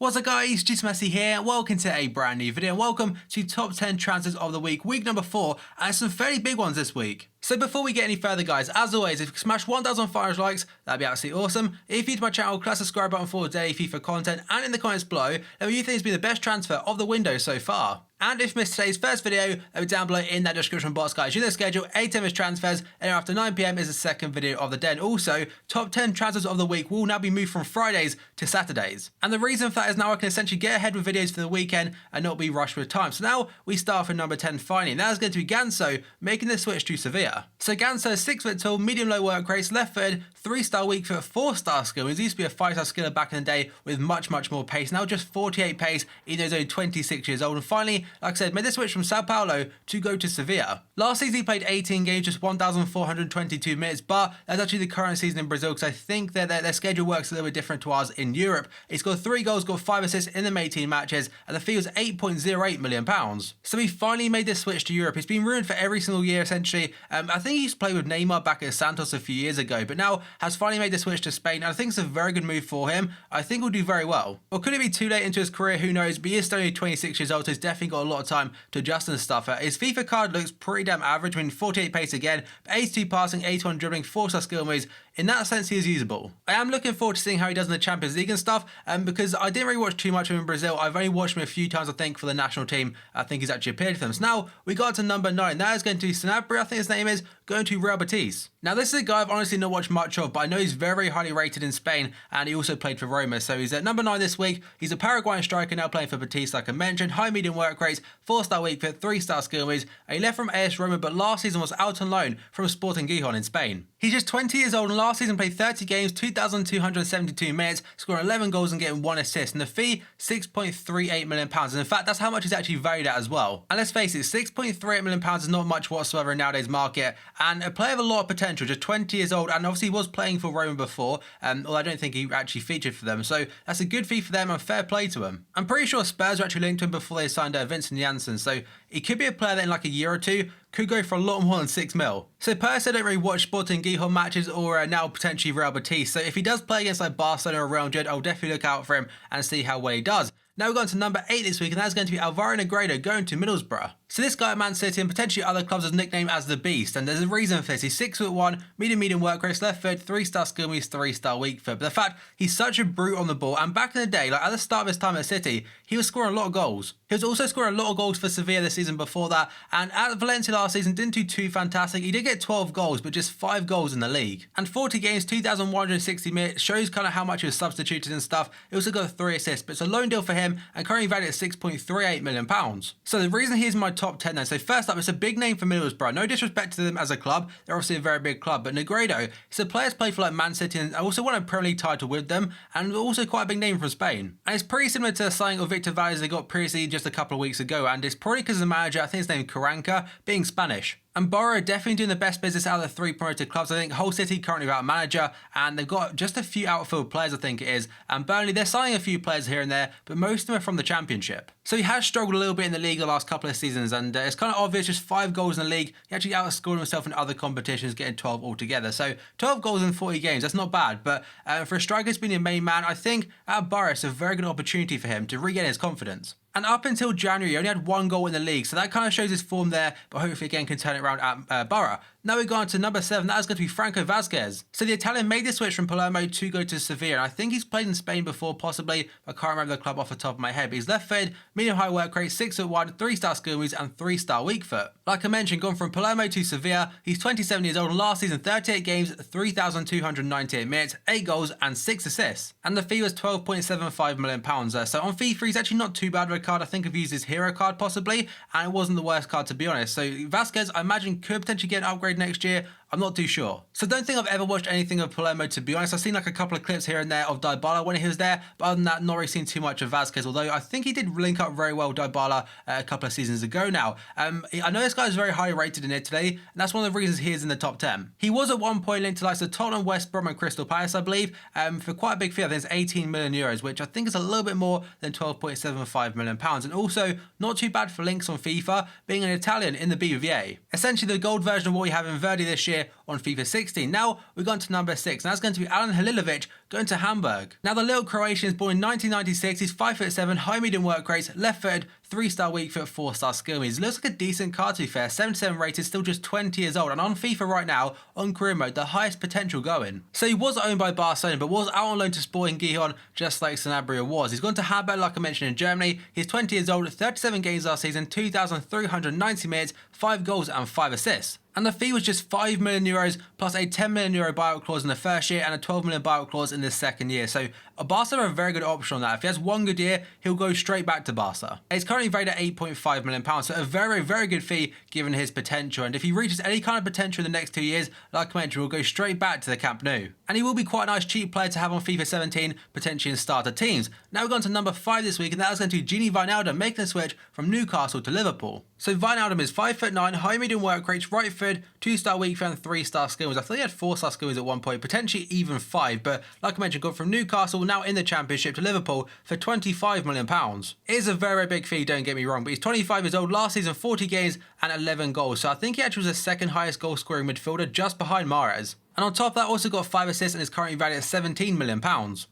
What's up guys, Just Messi here, welcome to a brand new video and welcome to top 10 transfers of the week, week number 4, and some fairly big ones this week. So before we get any further guys, as always, if you can smash 1,500 likes, that'd be absolutely awesome. If you're new to my channel, click the subscribe button for daily FIFA content, and in the comments below, let me know you think it's been the best transfer of the window so far. And if you missed today's first video, let me down below in that description box guys. You know the schedule, 8 am is transfers, and after 9 PM is the second video of the day. And also, top 10 transfers of the week will now be moved from Fridays to Saturdays. And the reason for that is now I can essentially get ahead with videos for the weekend and not be rushed with time. So now we start with number 10 finally. Now it's going to be Ganso making the switch to Sevilla. So Ganso, 6 foot tall, medium low work rates, left footed, 3-star weak foot, 4-star skill. He used to be a 5-star skiller back in the day with much more pace. Now just 48 pace, even though he's only 26 years old. And finally, like I said, made the switch from Sao Paulo to go to Sevilla. Last season he played 18 games, just 1,422 minutes, but that's actually the current season in Brazil because I think their schedule works a little bit different to ours in Europe. He scored 3 goals, got 5 assists in the 18 matches, and the fee was £8.08 million. So he finally made this switch to Europe. He's been ruined for every single year essentially. I think he used to play with Neymar back at Santos a few years ago, but now has finally made the switch to Spain, and I think it's a very good move for him. I think he'll do very well. Or could it be too late into his career? Who knows, but he is still only 26 years old, so he's definitely got a lot of time to adjust and stuff. His FIFA card looks pretty damn average. I mean, 48 pace again, 82 passing, 81 dribbling, 4-star skill moves. In that sense, he is usable. I am looking forward to seeing how he does in the Champions League and stuff, because I didn't really watch too much of him in Brazil. I've only watched him a few times, I think, for the national team. I think he's actually appeared for them. So now we got to number 9. That is going to be Sabri, I think his name is, going to Real Betis. Now this is a guy I've honestly not watched much of, but I know he's very highly rated in Spain, and he also played for Roma. So he's at number 9 this week. He's a Paraguayan striker now playing for Betis, like I mentioned. High medium work rates, 4-star weak foot, 3-star skill moves. He left from AS Roma, but last season was out on loan from Sporting Gijon in Spain. He's just 20 years old and last season played 30 games, 2,272 minutes, scoring 11 goals and getting 1 assist. And the fee, £6.38 million. And in fact, that's how much he's actually valued at as well. And let's face it, £6.38 million is not much whatsoever in nowadays market. And a player of a lot of potential, just 20 years old, and obviously he was playing for Roma before, although I don't think he actually featured for them. So that's a good fee for them and fair play to him. I'm pretty sure Spurs were actually linked to him before they signed Vincent Janssen. So he could be a player that in like a year or two could go for a lot more than 6 mil. So personally, I don't really watch Sporting Gijon matches or now potentially Real Betis. So if he does play against like Barcelona or Real Madrid, I'll definitely look out for him and see how well he does. Now we're going to number 8 this week, and that's going to be Negredo going to Middlesbrough. So this guy at Man City and potentially other clubs is nicknamed as the Beast, and there's a reason for this. He's 6'1", medium work rates, left foot, 3-star skill moves, 3-star weak foot. But the fact he's such a brute on the ball, and back in the day, like at the start of his time at City, he was scoring a lot of goals. He was also scoring a lot of goals for Sevilla the season before that, and at Valencia last season didn't do too fantastic. He did get 12 goals, but just 5 goals in the league. And 40 games, 2,160 minutes, shows kind of how much he was substituted and stuff. He also got 3 assists, but it's a loan deal for him, and currently valued at £6.38 million. So the reason he's in my top 10 then, so first up, it's a big name for Middlesbrough. No disrespect to them as a club, they're obviously a very big club, but Negredo, he's a player who's played for like Man City and also won a Premier League title with them, and also quite a big name from Spain. And it's pretty similar to the signing of Victor Valdez they got previously just a couple of weeks ago, and it's probably because the manager, I think his name Carranca, being Spanish. And Borough definitely doing the best business out of the 3 promoted clubs. I think Hull City currently without a manager, and they've got just a few outfield players, I think it is. And Burnley, they're signing a few players here and there, but most of them are from the Championship. So he has struggled a little bit in the league the last couple of seasons, and it's kind of obvious, just 5 goals in the league. He actually outscored himself in other competitions, getting 12 altogether. So 12 goals in 40 games, that's not bad. But for a striker being the main man, I think at Borough, it's a very good opportunity for him to regain his confidence. And up until January, he only had 1 goal in the league, so that kind of shows his form there, but hopefully again can turn it around at Borough. Now we go on to number 7, that is going to be Vazquez. So the Italian made the switch from Palermo to go to Sevilla, and I think he's played in Spain before, possibly. I can't remember the club off the top of my head, but he's left footed, medium high work rate, 6'1", 3-star skill moves, and 3-star weak foot. Like I mentioned, gone from Palermo to Sevilla, he's 27 years old, and last season 38 games, 3,298 minutes, 8 goals, and 6 assists. And the fee was £12.75 million. So on FIFA, he's actually not too bad of a card. I think I've used his hero card possibly, and it wasn't the worst card to be honest. So Vazquez, I imagine, could potentially get an upgrade next year. I'm not too sure. So don't think I've ever watched anything of Palermo, to be honest. I've seen like a couple of clips here and there of Dybala when he was there, but other than that, not really seen too much of Vazquez, although I think he did link up very well with Dybala a couple of seasons ago now. I know this guy is very highly rated in Italy, and that's one of the reasons he is in the top 10. He was at one point linked to like the Tottenham, West Brom and Crystal Palace, I believe, for quite a big fee. I think it's 18 million euros, which I think is a little bit more than £12.75 million. And also, not too bad for links on FIFA, being an Italian in the BBVA. Essentially the gold version of what we have in Verdi this year on FIFA 16. Now we've gone to number 6, and that's going to be Halilovic going to Hamburg. Now the little Croatian is born in 1996, he's 5'7", high medium work rate, left-footed, 3-star weak foot, 4-star skill moves. Looks like a decent card to be fair, 77 rated, still just 20 years old, and on FIFA right now, on career mode, the highest potential going. So he was owned by Barcelona, but was out on loan to Sporting Gijon, just like Sabri was. He's gone to Hamburg, like I mentioned, in Germany. He's 20 years old, 37 games last season, 2,390 minutes, 5 goals and 5 assists. And the fee was just €5 million plus a €10 million buyout clause in the first year and a €12 million buyout clause in the second year. So Barca are a very good option on that. If he has one good year, he'll go straight back to Barca. He's currently valued at £8.5 million, so a very, very good fee given his potential. And if he reaches any kind of potential in the next 2 years, like I mentioned, we'll go straight back to the Camp Nou. And he will be quite a nice cheap player to have on FIFA 17, potentially in starter teams. Now we're going to number 5 this week, and that is going to be Wijnaldum, making the switch from Newcastle to Liverpool. So Wijnaldum is 5'9", high medium work rates, right foot, 2-star weak foot and 3-star skills. I thought he had 4-star skills at one point, potentially even 5, but like I mentioned, gone from Newcastle, now in the Championship, to Liverpool for £25 million. It is a very big fee, don't get me wrong, but he's 25 years old, last season 40 games and 11 goals, so I think he actually was the second highest goal scoring midfielder, just behind Mahrez. And on top of that, also got 5 assists and is currently valued at £17 million.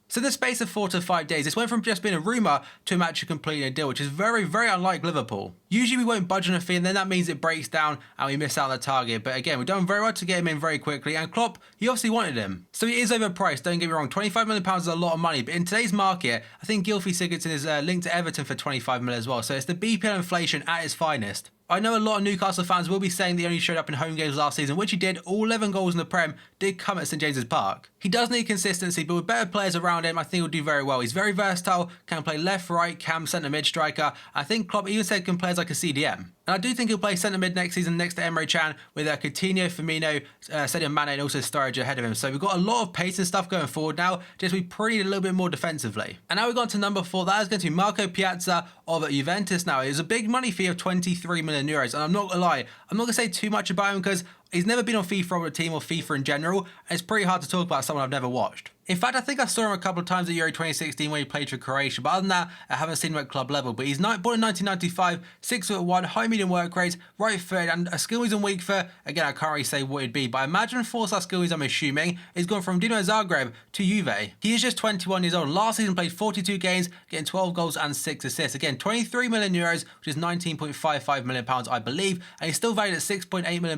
So in the space of 4 to 5 days, this went from just being a rumour to him actually completing a deal, which is very, very unlike Liverpool. Usually we won't budge on a fee, and then that means it breaks down and we miss out on the target. But again, we've done very well to get him in very quickly, and Klopp, he obviously wanted him. So he is overpriced, don't get me wrong. £25 million is a lot of money, but in today's market, I think Gylfi Sigurdsson is linked to Everton for £25 million as well. So it's the BPL inflation at its finest. I know a lot of Newcastle fans will be saying that he only showed up in home games last season, which he did. All 11 goals in the Prem did come at St James's Park. He does need consistency, but with better players around him, I think he'll do very well. He's very versatile, can play left, right, cam, centre mid striker. I think Klopp even said can play as like a CDM. And I do think he'll play centre mid next season next to Emre Can with Coutinho, Firmino, Sadio Mane and also Sturridge ahead of him. So we've got a lot of pace and stuff going forward now, just we pretty a little bit more defensively. And now we've gone to number 4. That is going to be Marco Pjaca of Juventus now. It was a big money fee of €23 million, and I'm not gonna lie, I'm not gonna say too much about him because he's never been on FIFA or a team or FIFA in general, and it's pretty hard to talk about someone I've never watched. In fact, I think I saw him a couple of times at Euro 2016 when he played for Croatia, but other than that, I haven't seen him at club level. But he's born in 1995, 6'1", high medium work rates, right foot, and a skill and weak foot. Again, I can't really say what it'd be, but I imagine 4-star skills, I'm assuming, is gone from Dinamo Zagreb to Juve. He is just 21 years old. Last season played 42 games, getting 12 goals and 6 assists. Again, €23 million, which is £19.55 million, I believe, and he's still valued at £6.8 million.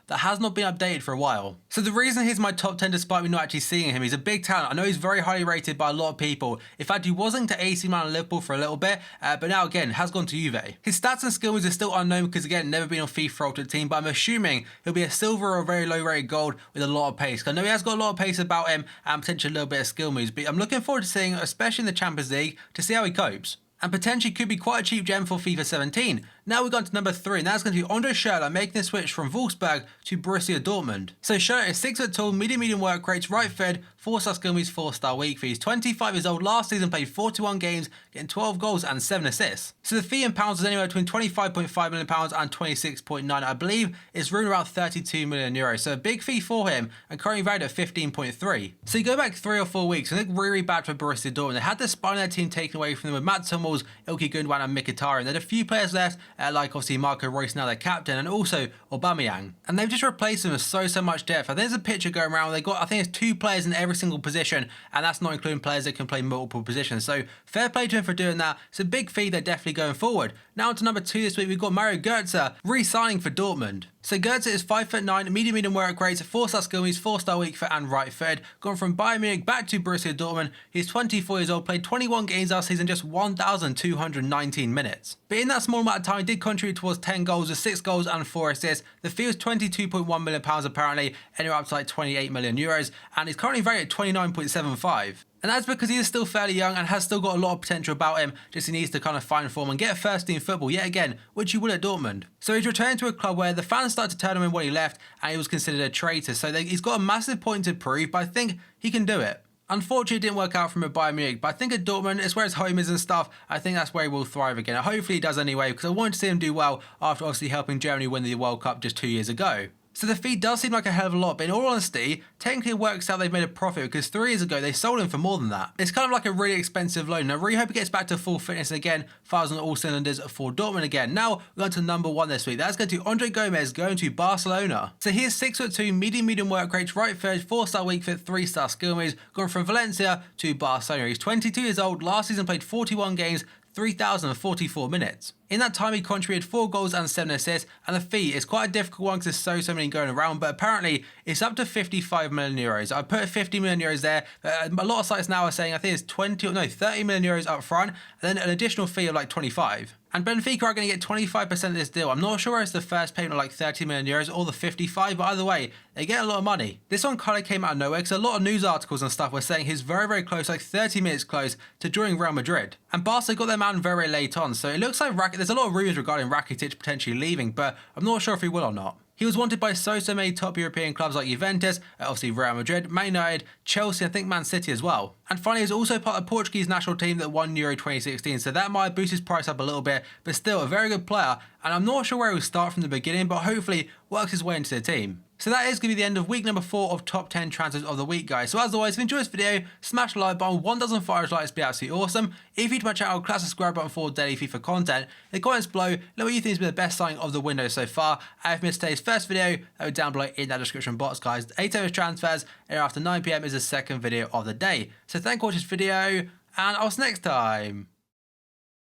That has not been updated for a while. So the reason he's my top 10 despite me not actually seeing him, he's a big talent. I know he's very highly rated by a lot of people. In fact, he was linked to AC Milan and Liverpool for a little bit, but now again has gone to Juve. His stats and skills are still unknown because again, never been on FIFA altered team, but I'm assuming he'll be a silver or a very low rated gold with a lot of pace. I know he has got a lot of pace about him and potentially a little bit of skill moves, but I'm looking forward to seeing, especially in the Champions League, to see how he copes. And potentially could be quite a cheap gem for FIFA 17. Now we've gone to number 3, and that's going to be ANDRE Schurrle making the switch from Wolfsburg to Borussia Dortmund. So Schurrle is 6 foot tall, medium work rates, right foot, 4-star skill moves, 4-star weak feet. He's 25 years old, last season played 41 games, getting 12 goals and 7 assists. So the fee in pounds is anywhere between £25.5 million and 26.9. I believe it's rumored around €32 million. So a big fee for him, and currently valued at 15.3. So you go back 3 or 4 weeks, and it looked really bad for Borussia Dortmund. They had the spine of their team taken away from them with Matt Hummels, Ilkay Gundogan and Mkhitaryan. They had a few players left, like obviously Marco Reus, now their captain, and also Aubameyang. And they've just replaced them with so much depth. I think there's a picture going around where they got, I think it's 2 players in every single position, and that's not including players that can play multiple positions. So fair play to him for doing that. It's a big fee they're definitely going forward. Now on to number 2 this week, we've got Mario Götze re-signing for Dortmund. So Götze is 5'9", medium work rates, 4-star skill moves, 4-star weak foot and right foot. Gone from Bayern Munich back to Borussia Dortmund. He's 24 years old, played 21 games last season, just 1,219 minutes. But in that small amount of time, he did contribute towards 10 goals with 6 goals and 4 assists. The fee was £22.1 million apparently, anywhere up to like €28 million, and he's currently valued at 29.75. And that's because he is still fairly young and has still got a lot of potential about him, just he needs to kind of find form and get first team football yet again, which he will at Dortmund. So he's returned to a club where the fans started to turn him in when he left, and he was considered a traitor. So he's got a massive point to prove, but I think he can do it. Unfortunately, it didn't work out from a Bayern Munich, but I think at Dortmund, it's where his home is and stuff. I think that's where he will thrive again. Hopefully he does anyway, because I want to see him do well after obviously helping Germany win the World Cup just 2 years ago. So the fee does seem like a hell of a lot, but in all honesty, technically it works out they've made a profit because 3 years ago they sold him for more than that. It's kind of like a really expensive loan. I really hope he gets back to full fitness and again, fires on all cylinders for Dortmund again. Now we're on to number 1 this week. That's going to Andre Gomes going to Barcelona. So he's 6'2", medium work rate, right foot, 4-star weak foot, 3-star skill moves, gone from Valencia to Barcelona. He's 22 years old, last season played 41 games, 3,044 minutes. In that time, he contributed 4 goals and 7 assists, and the fee is quite a difficult one because there's so many going around, but apparently it's up to 55 million euros. I put 50 million euros there, but a lot of sites now are saying I think it's 30 million euros up front, and then an additional fee of like 25. And Benfica are going to get 25% of this deal. I'm not sure it's the first payment of like 30 million euros or the 55, but either way, they get a lot of money. This one kind of came out of nowhere because a lot of news articles and stuff were saying he's very close, like 30 minutes close to joining Real Madrid. And Barca got their man very late on, so it looks like there's a lot of rumours regarding Rakitic potentially leaving, but I'm not sure if he will or not. He was wanted by so many top European clubs like Juventus, obviously Real Madrid, Man United, Chelsea, and I think Man City as well. And finally, he was also part of the Portuguese national team that won Euro 2016, so that might boost his price up a little bit, but still a very good player, and I'm not sure where he'll start from the beginning, but hopefully works his way into the team. So that is going to be the end of week number 4 of top 10 transfers of the week, guys. So as always, if you enjoyed this video, smash the like button. 1,000 followers likes would be absolutely awesome. If you're to my channel, class the subscribe button for daily FIFA content. In the comments below, let me know what you think has been the best signing of the window so far. And if you missed today's first video, that will down below in that description box, guys. 8 hours transfers, and after 9 PM is the second video of the day. So thank you for watching this video, and I'll see you next time.